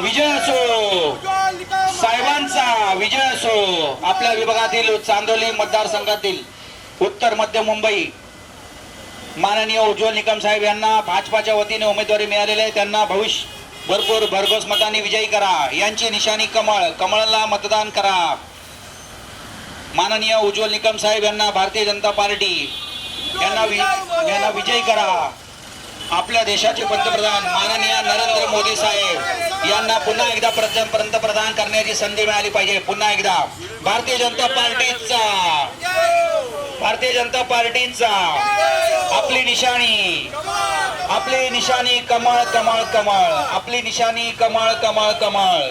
विजय असो, साहेबांचा विजय असो. आपल्या विभागातील चांदोली मतदारसंघातील उत्तर मध्य मुंबई माननीय उज्ज्वल निकम साहेब यांना भाजपाच्या वतीने उमेदवारी मिळालेली आहे. त्यांना भविष्य भरपूर भरघोस मतांनी विजयी करा. यांची निशाणी कमळ, कमळाला मतदान करा. माननीय उज्ज्वल निकम साहेब यांना भारतीय जनता पार्टी यांना विजयी करा. आपल्या देशाचे पंतप्रधान माननीय नरेंद्र मोदी साहेब यांना पुन्हा एकदा पंतप्रधान करण्याची संधी मिळाली पाहिजे. पुन्हा एकदा भारतीय जनता पार्टीचा आपली निशाणी कमळ कमळ कमळ. आपली निशाणी कमळ कमळ कमळ.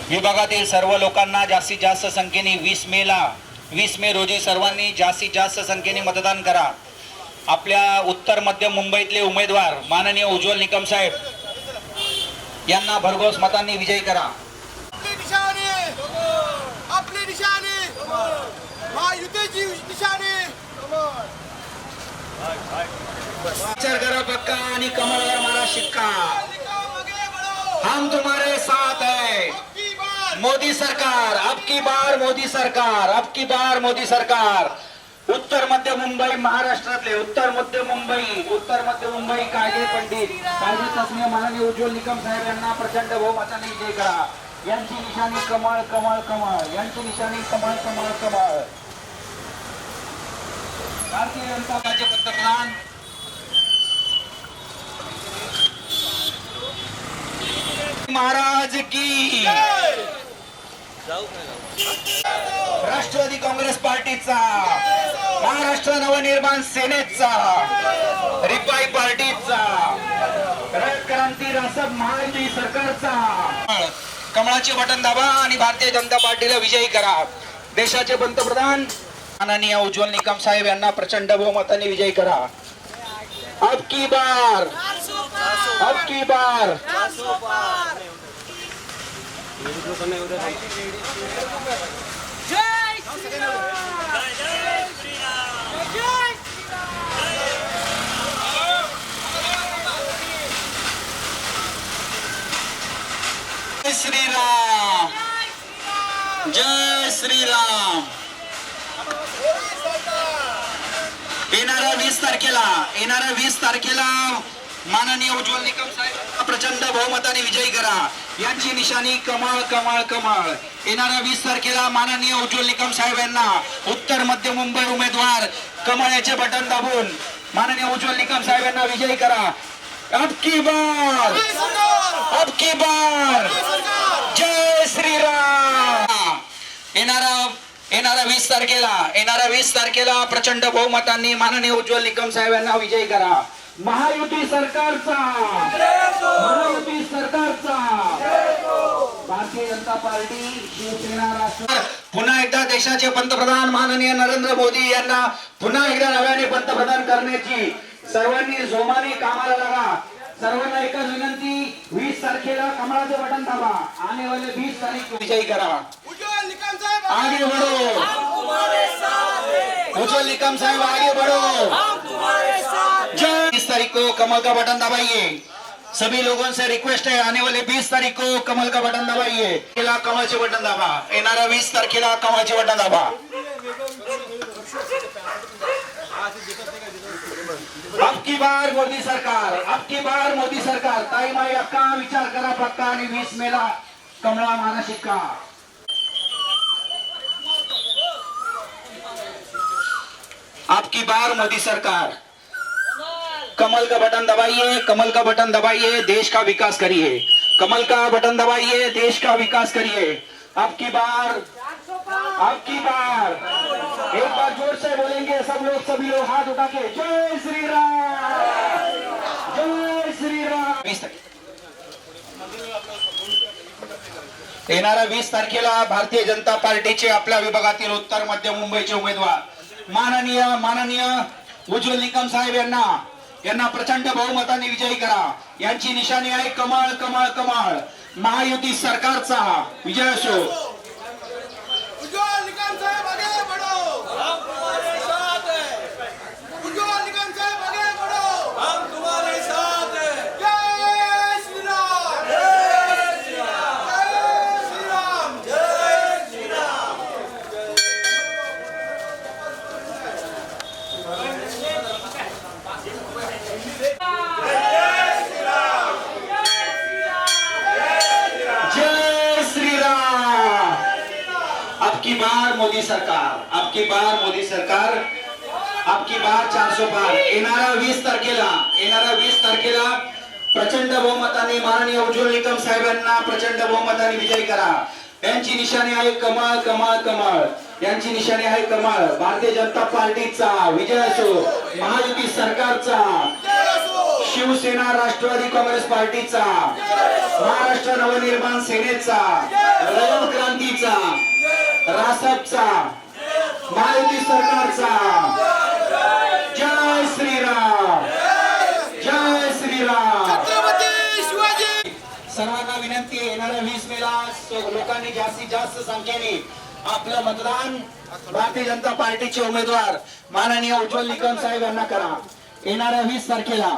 विभागातील सर्व लोकांना जास्तीत जास्त संख्येने 20 मे रोजी सर्वांनी जास्तीत जास्त संख्येने मतदान करा. आपल्या उत्तर मध्य मुंबईतले उमेदवार माननीय उज्ज्वल निकम साहेब यांना भरघोस मतांनी विजयी करा. आपली निशाणी महायुतीची निशाणी. विचार करा पक्का आणि कमळवर मारा शिक्का. हम तुम्हारे साथ है. मोदी सरकार, अब की बार मोदी सरकार, अब की बार मोदी सरकार. उत्तर मध्य मुंबई महाराष्ट्रातले उत्तर मध्य मुंबई कायदे पंडित कायदे तज्ञ माननीय उज्ज्वल निकम साहेब यांना प्रचंड बहुमताने विजय करा. यांची निशाणी कमळ कमळ कमळ. यांची निशाणी कमळ कमळ कमळ. भारतीय जनता पार्टीचे पंतप्रधान महाराज की. राष्ट्रवादी काँग्रेस पार्टीचा, महाराष्ट्र नवनिर्माण सेनेचा, रिपाई पार्टीचा, रयत क्रांती रासप महायुती सरकारचा. कमळाचे बटन दाबा आणि भारतीय जनता पार्टीला विजयी करा. देशाचे पंतप्रधान माननीय उज्ज्वल निकम साहेब यांना प्रचंड बहुमताने विजयी करा. अब की बार श्रीराम, जय श्रीराम. येणाऱ्या 20 तारखेला माननीय उज्ज्वल निकम साहेब प्रचंड बहुमताने विजयी करा. यांची निशाणी कमळ कमळ कमळ. येणाऱ्या 20 तारखेला माननीय उज्ज्वल निकम साहेब यांना उत्तर मध्य मुंबई उमेदवार कमळाचे बटन दाबून माननीय उज्ज्वल निकम साहेब यांना विजयी करा. अब की बार जय श्रीराम. येणाऱ्या 20 तारखेला प्रचंड बहुमतांनी माननीय उज्ज्वल निकम साहेब यांना विजयी करा. महायुती सरकारचा, भारतीय जनता पार्टी, शिवसेना, राष्ट्र. पुन्हा एकदा देशाचे पंतप्रधान माननीय नरेंद्र मोदी यांना पुन्हा एकदा नव्याने पंतप्रधान करण्याची सर्वांनी जोमाने कामाला लागा. सर्वांना एकच विनंती, 20 तारखेला कमळाचे बटन दाबा. आने वाले 20 तारीख विजयी करा. आगे बढ़ो उज्ज्वल निकम साहब, आगे बढ़ो. जय. 20 तारीख को कमल का बटन दबाइए. सभी लोगों से रिक्वेस्ट है, आने वाले 20 तारीख को कमल का बटन दबाइए. कमळचे बटन दाबा. येणाऱ्या 20 तारखेला कमळचे बटन दाबा. अब की बार मोदी सरकार. ताई माई अक्का विचार करा पक्का आणि 20 मेला कमळा माना शिक्का. अब की बार मोदी सरकार. कमल का बटन दबाइए, देश का विकास करिए. कमल का बटन दबाइए, देश का विकास करिए. अब की बार एक बार जोर से बोलेंगे सभी लोग हाथ उठा के जय श्री राम, जय श्री राम. येणाऱ्या 20 तारखेला भारतीय जनता पार्टीचे आपल्या विभागातील उत्तर मध्य मुंबईचे उमेदवार माननीय उज्ज्वल निकम साहेब यांना प्रचंड बहुमताने विजयी करा. यांची निशाणी आहे कमळ कमळ कमळ. महायुती सरकारचा विजय असो. उज्ज्वल निकम साहेब आगे बढ़ो. हम तुम्हारे साथ हैं. उज्ज्वल निकम साहेब आगे बढ़ो. हम तुम्हारे साथ हैं. जय श्री राम. की बार मोदी सरकार, अब की बार मोदी सरकार, अब की बार 400 पार. येणाऱ्या 20 तारखेला प्रचंड बहुमताने माननीय उज्ज्वल निकम साहेबांना प्रचंड बहुमताने विजयी करा. यांची निशाणी आहे कमळ कमळ कमळ. यांची निशाणी आहे कमळ. भारतीय जनता पार्टीचा विजय असो, महायुती सरकारचा, शिवसेना राष्ट्रवादी काँग्रेस पार्टीचा, महाराष्ट्र नवनिर्माण सेनेचा, रयत क्रांतीचा, रासपचा, महायुती सरकारचा. जय श्रीराम, जय श्रीराम. छत्रपती शिवाजी. सर्वांना विनंती आहे, येणाऱ्या 20 मेला लोकांनी जास्तीत जास्त संख्येने आपलं मतदान भारतीय जनता पार्टीचे उमेदवार माननीय उज्ज्वल निकम साहेब यांना करा. येणाऱ्या 20 तारखेला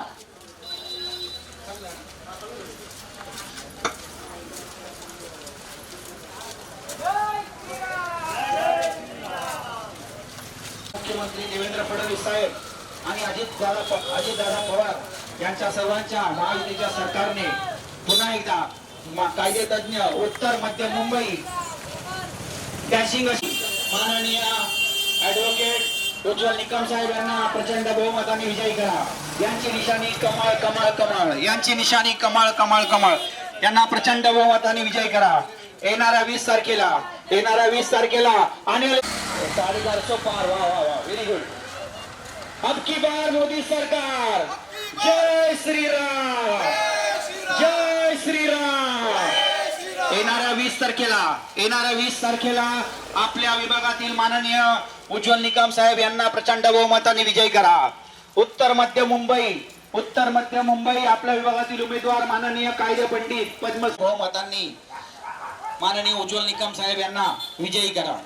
मुख्यमंत्री देवेंद्र फडणवीस साहेब आणि अजितदादा पवार यांच्या सर्वांच्या महायुतीच्या सरकारने पुन्हा एकदा कायदे तज्ञ उत्तर मध्य मुंबई डॅशिंग अशी माननीय ऍडव्होकेट उज्ज्वल निकम साहेब यांना प्रचंड बहुमताने विजयी करा. यांची निशाणी कमळ कमळ कमळ. यांची निशाणी कमळ कमळ कमळ. यांना प्रचंड बहुमताने विजयी करा. येणाऱ्या 20 तारखेला आणि 450 पार. वा वा वा, व्हेरी गुड. अब की बार मोदी सरकार. जय श्रीराम, जय श्रीराम. येणाऱ्या 20 तारखेला आपल्या विभागातील माननीय उज्ज्वल निकम साहेब यांना प्रचंड बहुमताने विजयी करा. उत्तर मध्य मुंबई आपल्या विभागातील उमेदवार माननीय कायदे पंडित पद्म बहुमतांनी माननीय उज्ज्वल निकम साहेब यांना विजयी करा.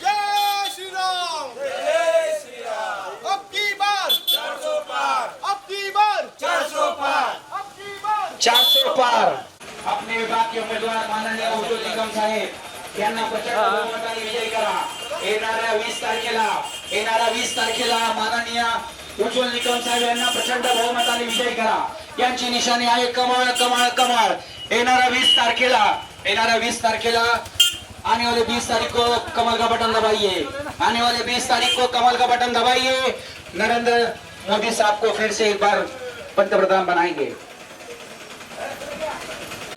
जय श्रीराम. जय श्रीराम. अब की बार 400 पार. अब की बार 400 पार. अब की बार 400 पार. अपने विभाग के उमेदवार माननीय उज्ज्वल निकम साहेब यांना प्रचंड बहुमताने विजयी करा. येणाऱ्या 20 तारखेला माननीय उज्ज्वल निकम साहेब यांना प्रचंड बहुमताने विजयी करा. यांची निशाणी आहे कमळ कमळ कमळ. येणाऱ्या 20 तारखेला आने वाले 20 तारीख को कमल का बटन दबाइए. आने वाले 20 तारीख को कमल का बटन दबाइए. नरेंद्र मोदी साहब को फिर से एक बार पंतप्रधान बनाएंगे.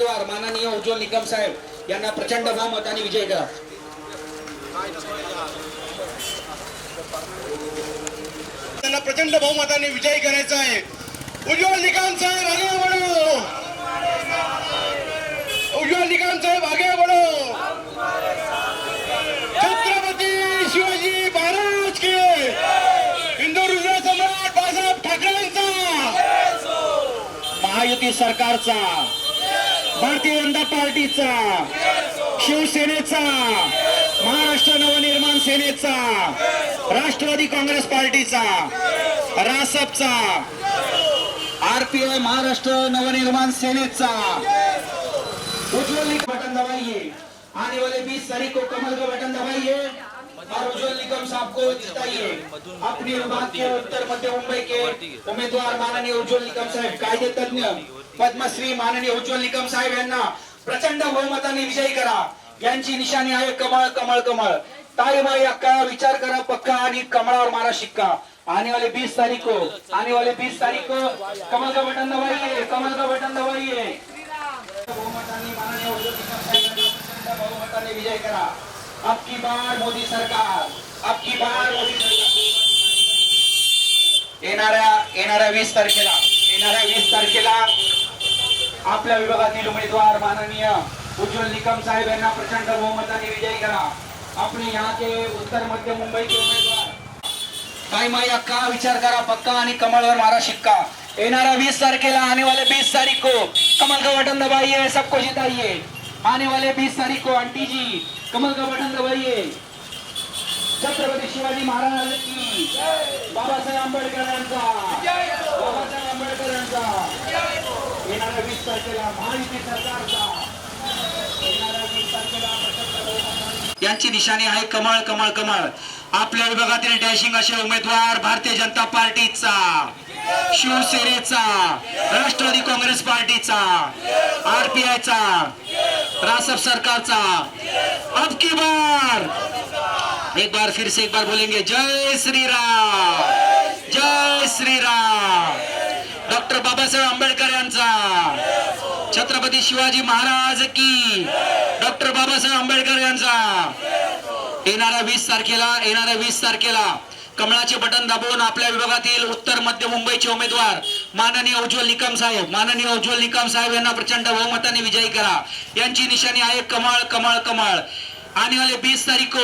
माननीय उज्ज्वल निकम साहेब यांना प्रचंड बहुमताने विजय करा. त्यांना प्रचंड बहुमताने विजयी करायचा आहे. उज्ज्वल निकम साहेब आगे बढ़ो. उज्ज्वल निकम साहेब आगे बढ़ो. छत्रपती शिवाजी महाराज के. हिंदू हृदय सम्राट बाळासाहेब ठाकरेंचा. महायुती सरकारचा, भारतीय जनता पार्टीचा, शिवसेनेचा, महाराष्ट्र नवनिर्माण सेनेचा, राष्ट्रवादी काँग्रेस पार्टीचा, रासपचा, आरपीआय महाराष्ट्र नवनिर्माण सेनेचा. उज्ज्वल निकम बटन दबाइए. आने वाले 20 तारीख को कमल का बटन दबाइए और उज्ज्वल निकम साहब को जिताइए. अपने विभाग के उत्तर मध्य मुंबई के उमेदवार माननीय उज्ज्वल निकम साहेब, कायदे तज्ञ पद्मश्री माननीय उज्ज्वल निकम साहेब यांना प्रचंड बहुमताने विजयी करा. यांची निशाणी आहे कमळ कमळ कमळ. ताईबाई अक्का विचार करा पक्का आणि कमळावर मारा शिक्का. आने वाले 20 तारीख को कमल का बटन दबाइए. बहुमताने माननीय उज्ज्वल निकम साहेबांना प्रचंड बहुमताने विजय करा. अब की बार मोदी सरकार. येणाऱ्या 20 तारखेला आपल्या विभागातील उमेदवार माननीय उज्ज्वल निकम साहेब यांना प्रचंड बहुमताने विजयी करा. अपने यहाँ के उत्तर मध्य मुंबई के उमेदवार ताई माई अक्का विचार करा पक्का आणि कमळवर मारा शिक्का. येणाऱ्या 20 तारखेला आने वाले 20 तारीख को कमल का बटन दबाइए, सबको जिताइए. आने वाले 20 तारीख को आंटी जी कमल का बटन दबाइए. छत्रपती शिवाजी महाराज की. बाबासाहेब आंबेडकरांचा. येणाऱ्या 20 तारखेला महायुती सरकारचा. यांची निशाणी आहे कमळ कमळ कमळ. आपल्या विभागातील डॅशिंग असे उमेदवार भारतीय जनता पार्टीचा, शिवसेनेचा, राष्ट्रवादी काँग्रेस पार्टीचा, आरपीआयचा, रासप सरकारचा, अब की बार, एक बार फिर से एक बार बोलेंगे जय श्री राम, जय श्री राम. डॉक्टर बाबासाहेब आंबेडकर यांचा, छत्रपती शिवाजी महाराज की, डॉक्टर बाबासाहेब आंबेडकर यांचा. येणाऱ्या 20 तारखेला कमळाचे बटन दाबून आपल्या विभागातील उत्तर मध्य मुंबईचे उमेदवार माननीय उज्ज्वल निकम साहेब यांना प्रचंड बहुमताने विजयी करा. यांची निशाणी आहे कमळ कमळ कमळ. आने वाले 20 तारीख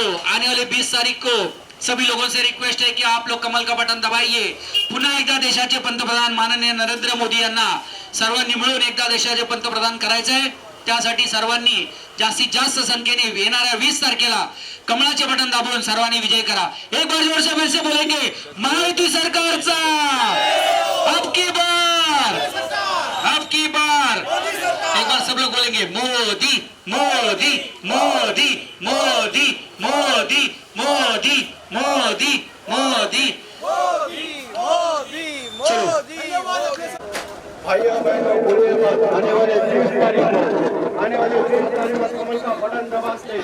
को सभी लोगों से रिक्वेस्ट है कि आप लोग कमल का बटन दबाइए. पुन्हा एकदा देशाचे पंतप्रधान माननीय नरेंद्र मोदी यांना सर्वांनी मिळून एकदा देशाचे पंतप्रधान करायचे आहे. त्यासाठी सर्वांनी जास्तीत जास्त संख्येने येणाऱ्या 20 तारखेला कमळाचे बटन दाबून सर्वांनी विजय करा. एक बार जोर से फिर से बोलेंगे महायुती सरकारचा, अब की बार, अब की बार. एक बार सब लोग बोलेंगे मोदी मोदी मोदी मोदी मोदी मोदी मोदी मोदी. भाइयों बहनों, बोलिए मत. आने वाले 20 तारीख को कमल का बटन दबा के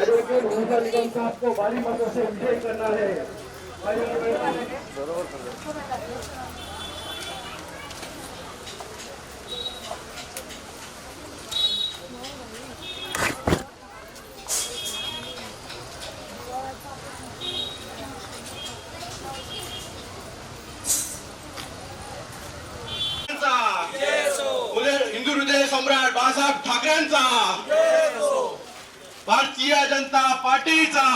एडवोकेट उज्ज्वल निकम साहब को भारी मतों से विजय करना है. भाइयों बहनों, हिंदू हृदय सम्राट बाळासाहेब ठाकरेंचा, भारतीय जनता पार्टीचा.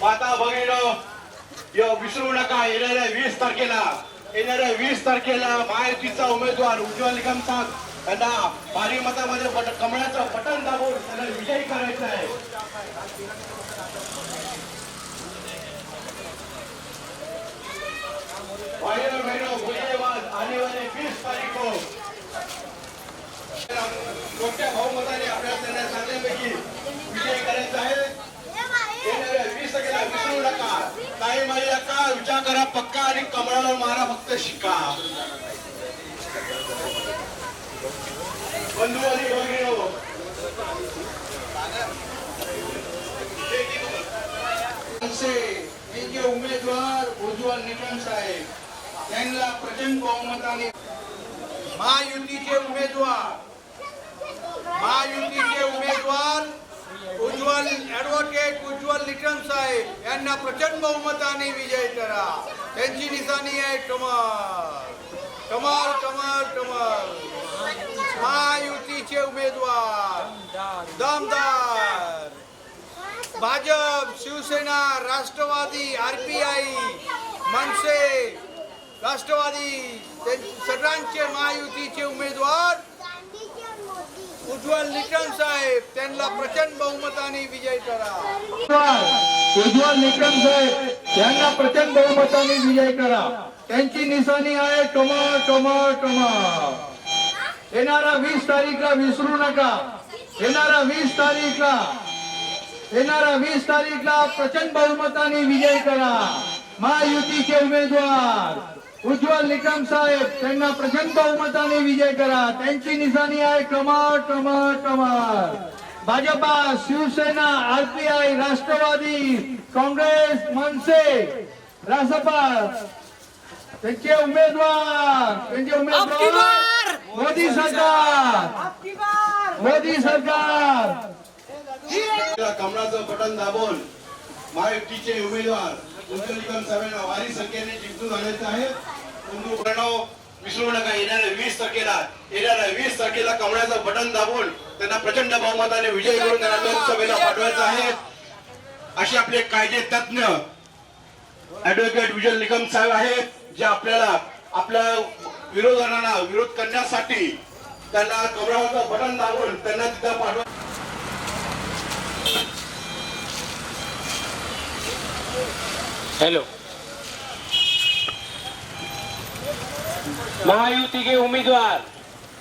माता भगिनीनो, विसरू नका. येणाऱ्या 20 तारखेला महायुतीचा उमेदवार उज्ज्वल निकम साहेब यांना भारी मतामध्ये कमळाचं बटन दाबून त्यांना विजयी करायचं आहे. भाइयों बहनों, बोलिए मत. आने वाले 20 तारीख को मोठ्या बहुमताने आपल्याला त्यांना चांगल्यापैकी विजय करायचा आहे. येणाऱ्या 20 तारखेला विसरू नका. काही माही नका, विचार करा पक्का आणि कमळावर मारा फक्त शिक्का. बंधू आणि भगिनीनो, जे उमेदवार उज्ज्वल निकम साहेब त्यांना प्रचंड बहुमताने महायुतीचे उमेदवार ॲडव्होकेट उज्ज्वल निकम साहेब यांना प्रचंड बहुमताने विजय करा. त्यांची निशाणी आहे कमळ कमळ कमळ कमळ. महायुतीचे उमेदवार दमदार भाजप, शिवसेना, राष्ट्रवादी, आरपीआय, मनसे, राष्ट्रवादी सगळ्यांचे महायुतीचे उमेदवार उज्ज्वल निकम साहेब त्यांना प्रचंड बहुमताने विजय करा. उज्ज्वल निकम साहेब यांना प्रचंड बहुमताने विजय करा. त्यांची निशाणी आहे कमळ कमळ कमळ. येणाऱ्या 20 तारीखला विसरू नका. येणाऱ्या 20 तारीखला प्रचंड बहुमताने विजय करा. महायुतीचे उमेदवार उज्ज्वल निकम साहेब त्यांना प्रचंड बहुमताने विजय करा. त्यांची निशाणी आहे कमळ कमळ कमळ. भाजपा, शिवसेना, आरपीआय, राष्ट्रवादी काँग्रेस, मनसे, रासपा त्यांचे उमेदवार मोदी सरकार. कमळाचं बटन दाबून महायुतीचे उमेदवार उज्ज्वल निकम साहेबांना भारी संख्येने जिंकून आणायचं आहे. विसरू नका. येणाऱ्या 20 तारखेला कमळाचं बटन दाबून त्यांना प्रचंड बहुमताने विजय करून त्यांना लोकसभेला पाठवायचं आहे. असे आपले कायदे तज्ञ ॲडव्होकेट उज्ज्वल निकम साहेब आहेत, जे आपल्याला आपल्या विरोधांना विरोध करण्यासाठी त्यांना कमळाचं बटन दाबून त्यांना तिथं पाठवा. हेलो, महायुति के उम्मीदवार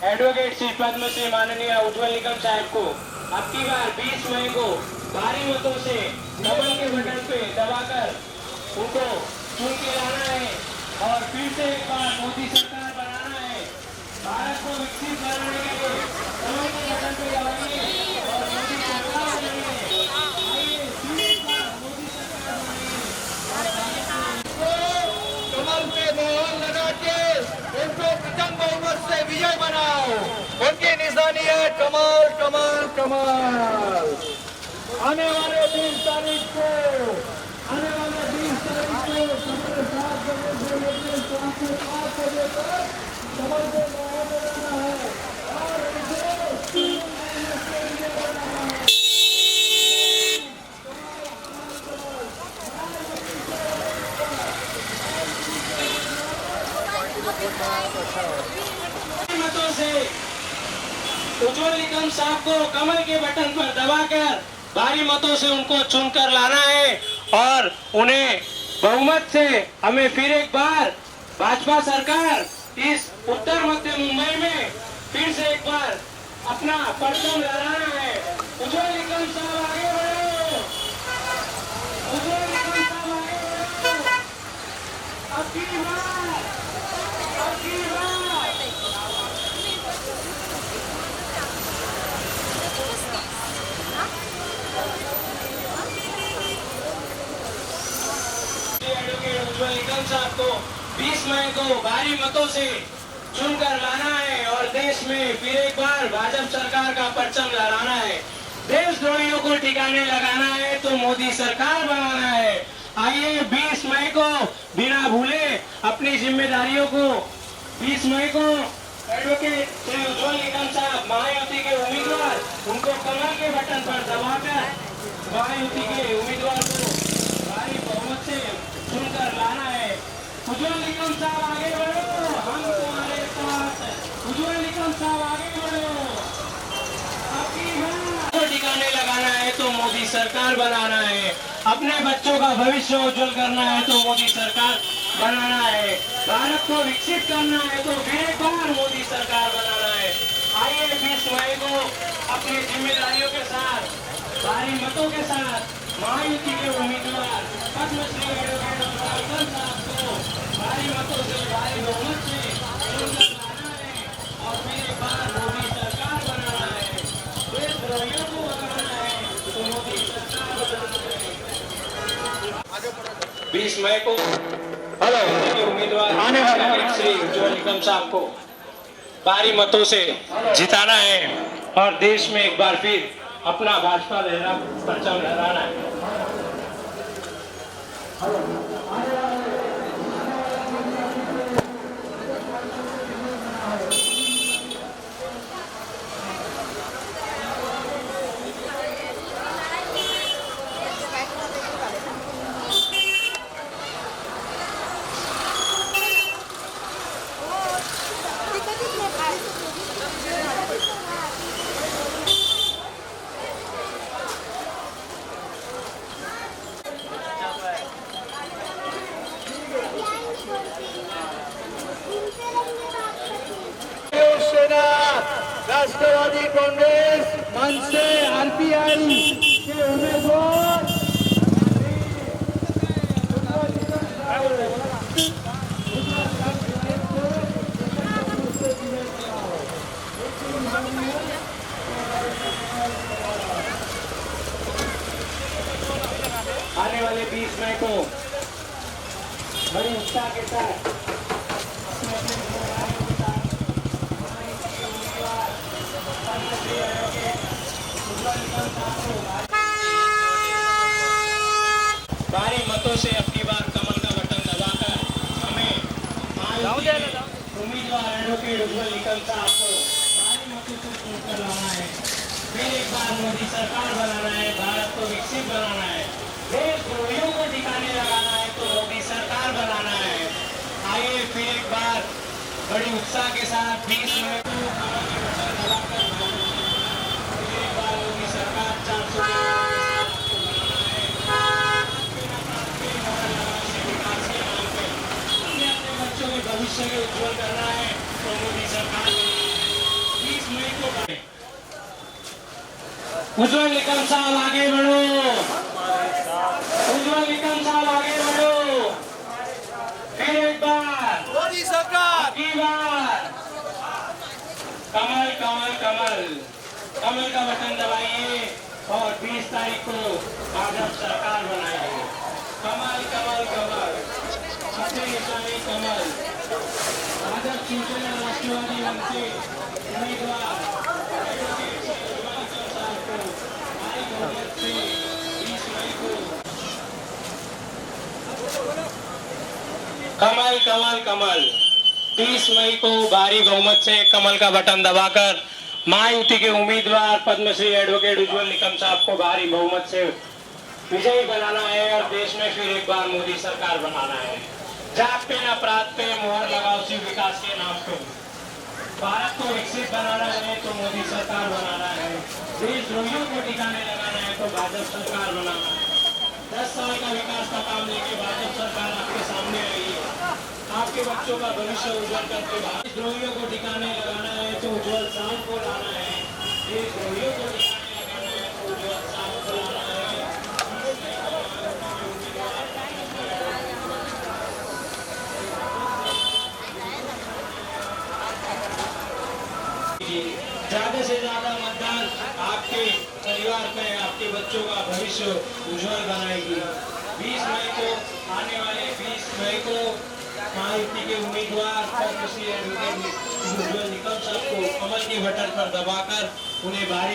एडवोकेट श्री पद्मश्री माननीय उज्ज्वल निकम साहब को अब की बार 20 मई को भारी मतों से कमल के बटन पे दबाकर उनको चुन के लाना है और फिर से एक बार मोदी सरकार बनाना है। भारत को विकसित बनाने के लिए कमल के बटन पे दबाइए और मोदी सरकार बनाइए। आइए फिर एक बार मोदी सरकार बनाइए। कमल पे मोहर लगा के उनको प्रचंड बहुमत से विजय बनाओ। उनकी निशानी है कमल कमल कमल। आने वाले 20 तारीख को सुबह 7 बजे से लेकर शाम के 5 बजे तक कमल पे मोहर लगाना है और इसे 3 महीने से विजय बनाना है। मतों से उज्जवल निकम साहब को कमल के बटन पर दबाकर भारी मतों से उनको चुनकर लाना है और उन्हें बहुमत से हमें फिर एक बार भाजपा सरकार इस उत्तर मध्य मुंबई में फिर से एक बार अपना परचम लहराना है। उज्जवल निकम साहब आगे बढ़ो, उज्जवल निकम साहब आगे बढ़ो। अब की बार, अब की बार एडवोकेट उज्जवल निकम साहब को 20 मई को भारी मतों से चुनकर लाना है और देश में फिर एक बार भाजपा सरकार का परचम लहराना है। देशद्रोहियों को ठिकाने लगाना है तो मोदी सरकार बनाना है। आइए 20 मई को बिना भूले अपनी जिम्मेदारियों को 20 मई को एडवोकेट श्री उज्जवल निकम साहब महायुति के उम्मीदवार उनको कमल के बटन पर दबाकर महायुति के उम्मीदवार को भारी बहुमत से चुनकर लाना है। उज्जवल निकम साहब आगे बढ़ो, हम तुम्हारे साथ। उज्जवल निकम साहब आगे बढ़ो। आपकी बात ठिकाने लगाना है तो मोदी सरकार बनाना है। अपने बच्चों का भविष्य उज्जवल करना है तो मोदी सरकार बनाना है। भारत को विकसित करना है तो फिर एक बार मोदी सरकार बनाना है। आइए 20 मई को अपनी जिम्मेदारियों के साथ भारी मतों के साथ महायुति के उम्मीदवार पद्मश्री एडवोकेट उज्जवल निकम साहब को भारी मतों से भारी बहुमत से चुनकर लाना है और फिर एक बार मोदी सरकार बनाना है। देशद्रोहियों को बनाना है तो मोदी सरकार बनाना है। 20 मई को के उम्मीदवार आने वाले श्री उज्जवल निकम साहब को भारी मतों से जिताना है और देश में एक बार फिर अपना भाजपा लहरा परचम लहराना है। शिवसेना, राष्ट्रवादी कांग्रेस, मनसे, आरपीआई के उम्मीदवार आने वाले 20 मई को बड़ी उत्साह के साथ अपने अपने जिम्मेदारियों के साथ भारी मतों से अपनी बार कमल का बटन दबाकर हमें उम्मीदवार एडवोकेट उज्जवल निकम साहब को भारी मतों से चुनकर लाना है। फिर एक बार मोदी सरकार बनाना है, भारत को विकसित बनाना है, देशद्रोहियों को ठिकाने लगाना है तो मोदी सरकार बनाना है। आइए फिर एक बार बड़ी उत्साह के साथ 20 मई को कमल के बटन दबाकर फिर एक बार मोदी सरकार 400 बच्चों के भविष्य के उज्जवल करना है तो मोदी सरकार 20 मई को उज्जवल निकम साहब आगे बढ़ो, उज्जवल निकम साहब आगे बढ़ो। मोदी सरकार की बार कमल कमल कमल कमल का बटन दबाइए और 20 तारीख को भाजपा सरकार बनाइए। कमल कमल कमल अपने निशानी कमल। भाजपा शिवसेना राष्ट्रवादी मनसे उम्मीदवार भारी बहुमत से 20 मई को कमल कमल कमल 30 मई को भारी बहुमत से कमल का बटन दबाकर महायुति के उम्मीदवार पद्मश्री एडवोकेट उज्जवल निकम साहब को भारी बहुमत से विजयी बनाना है और देश में फिर एक बार मोदी सरकार बनाना है। जात पे न प्रांत पे मोहर लगाओ शिव विकास के नाम पे। भारत को विकसित बनाना है तो मोदी सरकार बनाना है। देशद्रोहियों को ठिकाने लगाना है तो भाजपा सरकार बनाना है। 10 साल का विकास का काम लेके भाजपा सरकार आपके सामने आई है। आपके बच्चों का भविष्य उज्जवल करते देशद्रोहियों को ठिकाने लगाना है तो उज्जवल साहब को लाना है। देशद्रोहियों को ठिकाने लगाना है तो उज्जवल साहब को लाना है। ज्यादा से ज्यादा मतदान आपके परिवार में आपके बच्चों का भविष्य उज्जवल बनाएगी। 20 मई को आने वाले 20 मई को महायुति के उम्मीदवार पद्मश्री एडवोकेट उज्जवल निकम साहब को कमल के बटन पर दबाकर उन्हें भारी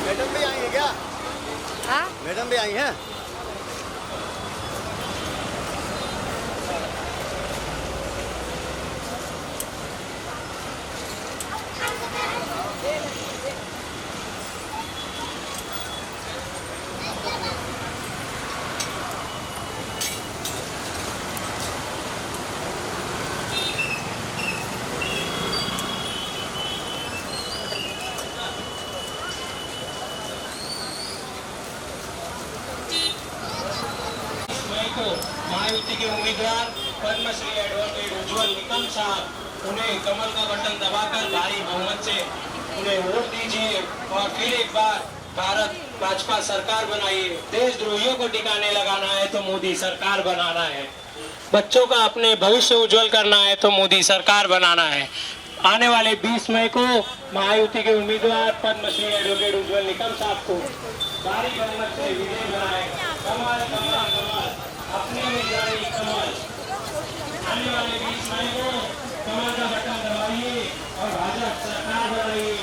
मैडम भी आई है क्या? हाँ? मैडम भी आई हैं? महायुति के उम्मीदवार पद्मश्री एडवोकेट उज्जवल निकम साहब उन्हें कमल का बटन दबाकर भारी बहुमत से उन्हें वोट दीजिए और फिर एक बार भारत भाजपा सरकार बनाइए। देशद्रोहियों को ठिकाने लगाना है तो मोदी सरकार बनाना है। बच्चों का अपने भविष्य उज्जवल करना है तो मोदी सरकार बनाना है। आने वाले 20 मई को महायुति के उम्मीदवार पद्मश्री एडवोकेट उज्जवल निकम साहब को भारी बहुमत से विजयी बनाए। कमल कमल कमल अपने में जारी कमल। आने वाले 20 मई को कमल का बटन दबाइए और भाजपा सरकार बनाइए।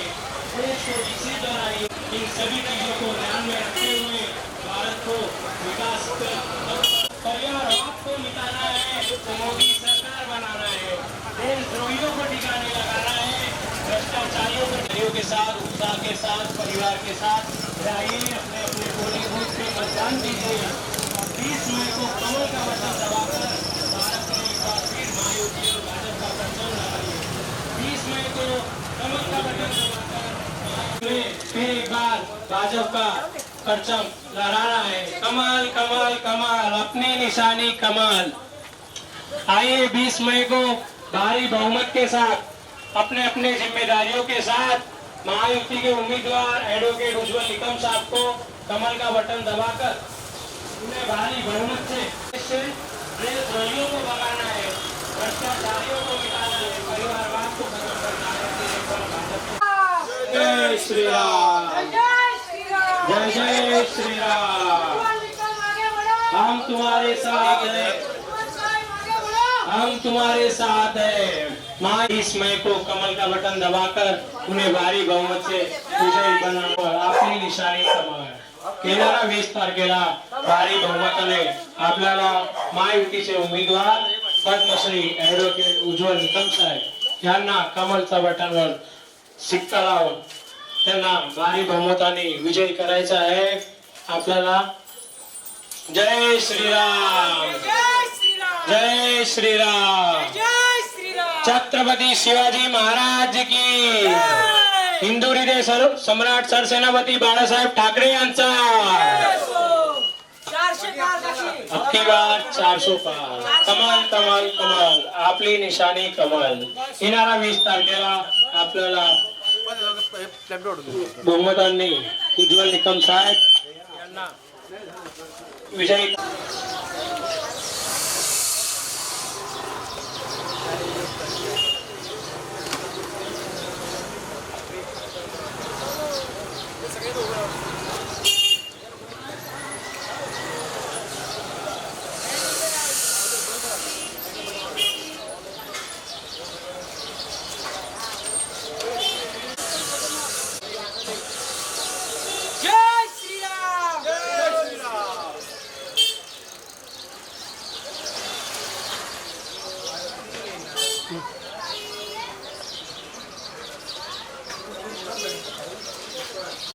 देश को विकसित बनाइए। इन सभी चीजों को ध्यान में रखते हुए भारत को विकास परिवारवाद को मिटाना है तो मोदी सरकार बनाना है। देशद्रोहियों को ठिकाने लगाना है। भ्रष्टाचारियों को के साथ उत्साह के साथ परिवार के साथ रहिए। अपने अपने पोलिंग बूथ पे मतदान दीजिए। 20 मई को कमल का बटन दबाकर भारत में एक बार फिर महायुति और भाजपा का परचम लगाइए। 20 मई को कमल का बटन दबाकर फिर एक बार भाजपा का परचम लहराना है। कमल कमल कमल अपनी निशानी कमल। आइए 20 मई को भारी बहुमत के साथ अपने अपने जिम्मेदारियों के साथ महायुति के उम्मीदवार एडवोकेट उज्जवल निकम साहब को कमल का बटन दबाकर उन्हें भारी बहुमत से देशद्रोहियों को भगाना है। भ्रष्टाचारियों को मिटाना है। परिवारवाद को खत्म करना है। जय श्री राम। जय जय श्री राम। हम तुम्हारे साथ हैं। हम तुम्हारे साथ हैं। 20 मई को कमल का बटन दबाकर उन्हें भारी बहुमत से विजयी बनाना। आपली निशाणी कमल. येणारा 20 तारखेला भारी बहुमताने आपल्याला महायुतीचे उमेदवार पद्मश्री ॲडव्होकेट उज्ज्वल निकम साहेब यांना कमलच्या बटनवर शिक्का लावून त्यांना भारी बहुमताने विजयी करायचा आहे. आपल्याला जय श्रीराम. जय श्रीराम. छत्रपती शिवाजी महाराज की. हिंदू हृदय सम्राट सरसेनापती बाळासाहेब ठाकरे यांचा. अबकी बार 400 पार. कमाल कमाल कमाल. आपली निशाणी कमल. येणारा 20 तारखेला आपल्याला बहुमतांनी उज्ज्वल निकम साहेब विजयी